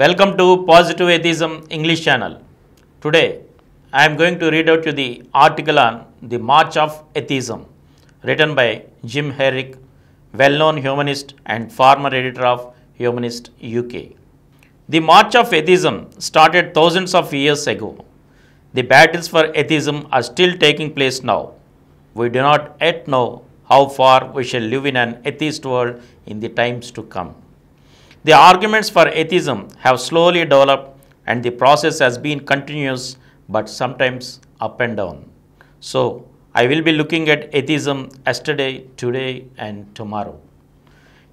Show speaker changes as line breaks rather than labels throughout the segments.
Welcome to Positive Atheism English channel. Today I am going to read out to the article on the March of Atheism written by Jim Herrick, well-known humanist and former editor of Humanist UK. The March of Atheism started thousands of years ago. The battles for atheism are still taking place now. We do not yet know how far we shall live in an atheist world in the times to come. The arguments for atheism have slowly developed and the process has been continuous but sometimes up and down. So, I will be looking at atheism yesterday, today and tomorrow.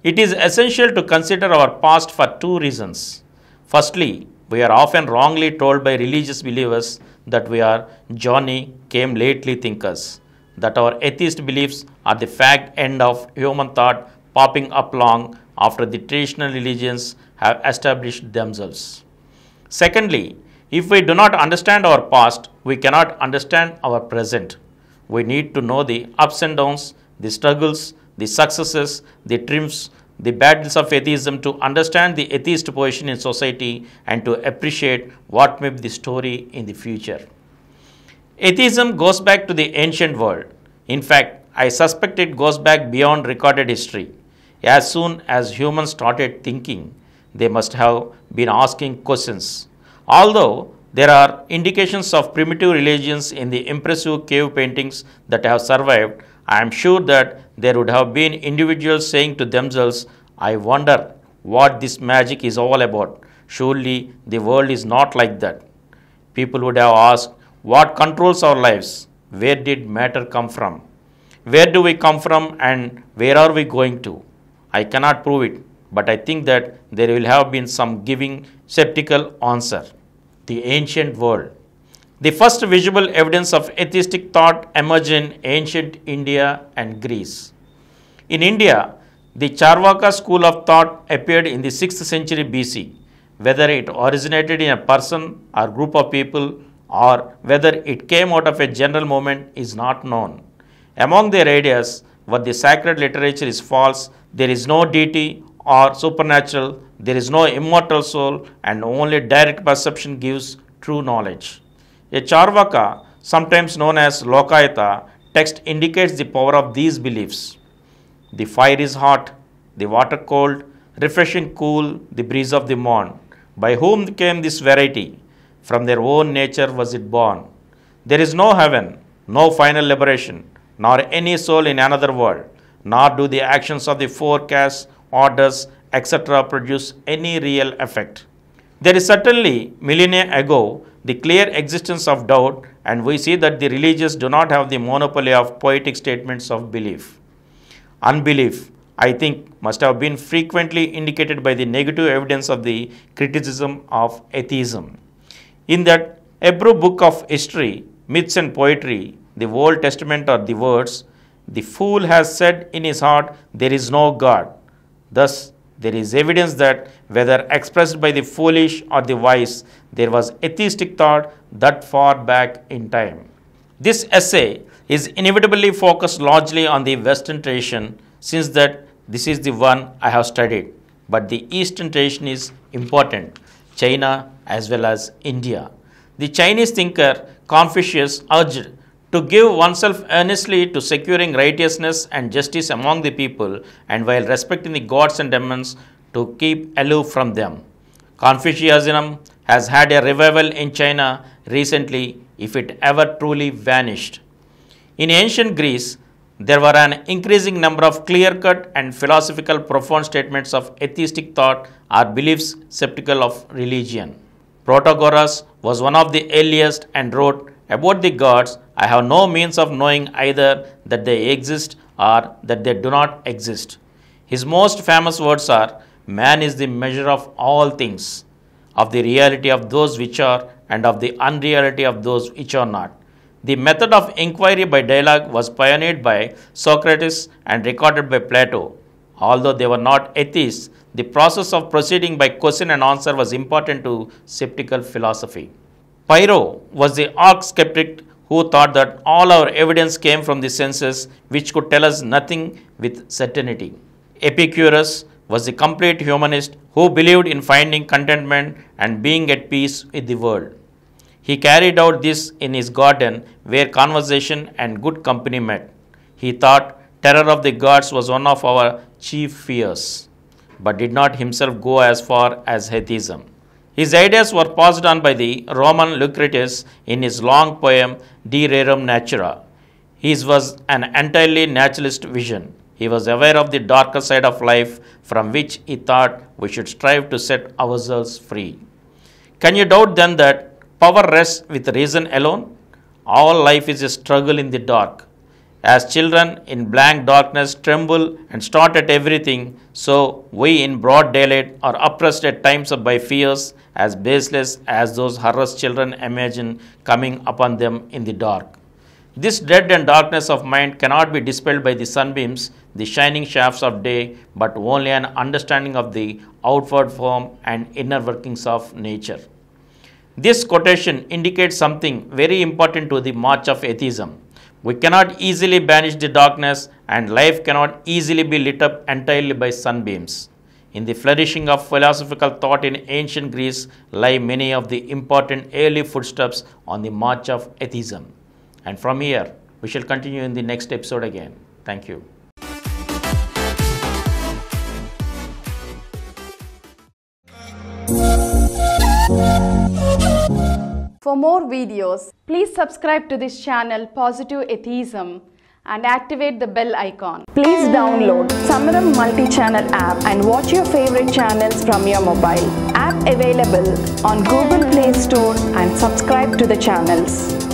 It is essential to consider our past for two reasons. Firstly, we are often wrongly told by religious believers that we are Johnny came lately thinkers, that our atheist beliefs are the fag end of human thought popping up long after the traditional religions have established themselves. Secondly, if we do not understand our past, we cannot understand our present. We need to know the ups and downs, the struggles, the successes, the triumphs, the battles of atheism to understand the atheist position in society and to appreciate what may be the story in the future. Atheism goes back to the ancient world. In fact, I suspect it goes back beyond recorded history. As soon as humans started thinking, they must have been asking questions. Although there are indications of primitive religions in the impressive cave paintings that have survived, I am sure that there would have been individuals saying to themselves, I wonder what this magic is all about. Surely the world is not like that. People would have asked, what controls our lives? Where did matter come from? Where do we come from and where are we going to? I cannot prove it, but I think that there will have been some giving skeptical answer. The ancient world. The first visible evidence of atheistic thought emerged in ancient India and Greece. In India, the Charvaka school of thought appeared in the 6th century BC. Whether it originated in a person or group of people or whether it came out of a general movement is not known. Among their ideas were the sacred literature is false, there is no deity or supernatural, there is no immortal soul, and only direct perception gives true knowledge. A Charvaka, sometimes known as Lokayata, text indicates the power of these beliefs. The fire is hot, the water cold, refreshing cool, the breeze of the morn. By whom came this variety? From their own nature was it born. There is no heaven, no final liberation, nor any soul in another world, nor do the actions of the four castes, orders, etc. produce any real effect. There is certainly, millennia ago, the clear existence of doubt, and we see that the religious do not have the monopoly of poetic statements of belief. Unbelief, I think, must have been frequently indicated by the negative evidence of the criticism of atheism. In that Hebrew book of history, myths and poetry, the Old Testament are the words, the fool has said in his heart, there is no God. Thus, there is evidence that whether expressed by the foolish or the wise, there was atheistic thought that far back in time. This essay is inevitably focused largely on the Western tradition, since that this is the one I have studied. But the Eastern tradition is important, China as well as India. The Chinese thinker Confucius urged to give oneself earnestly to securing righteousness and justice among the people, and while respecting the gods and demons, to keep aloof from them. Confucianism has had a revival in China recently, if it ever truly vanished. In ancient Greece, there were an increasing number of clear-cut and philosophical profound statements of atheistic thought or beliefs skeptical of religion. Protagoras was one of the earliest and wrote, about the gods, I have no means of knowing either that they exist or that they do not exist. His most famous words are, man is the measure of all things, of the reality of those which are and of the unreality of those which are not. The method of inquiry by dialogue was pioneered by Socrates and recorded by Plato. Although they were not atheists, the process of proceeding by question and answer was important to skeptical philosophy. Pyrrho was the arch-skeptic who thought that all our evidence came from the senses which could tell us nothing with certainty. Epicurus was a complete humanist who believed in finding contentment and being at peace with the world. He carried out this in his garden where conversation and good company met. He thought terror of the gods was one of our chief fears, but did not himself go as far as atheism. His ideas were passed on by the Roman Lucretius in his long poem De Rerum Natura. His was an entirely naturalist vision. He was aware of the darker side of life from which he thought we should strive to set ourselves free. Can you doubt then that power rests with reason alone? All life is a struggle in the dark. As children in blank darkness tremble and start at everything, so we in broad daylight are oppressed at times by fears as baseless as those harassed children imagine coming upon them in the dark. This dread and darkness of mind cannot be dispelled by the sunbeams, the shining shafts of day, but only an understanding of the outward form and inner workings of nature. This quotation indicates something very important to the march of atheism. We cannot easily banish the darkness, and life cannot easily be lit up entirely by sunbeams. In the flourishing of philosophical thought in ancient Greece lie many of the important early footsteps on the march of atheism. And from here, we shall continue in the next episode again. Thank you.
For more videos, please subscribe to this channel Positive Atheism and activate the bell icon. Please download Samaram multi-channel app and watch your favorite channels from your mobile. App available on Google Play Store and subscribe to the channels.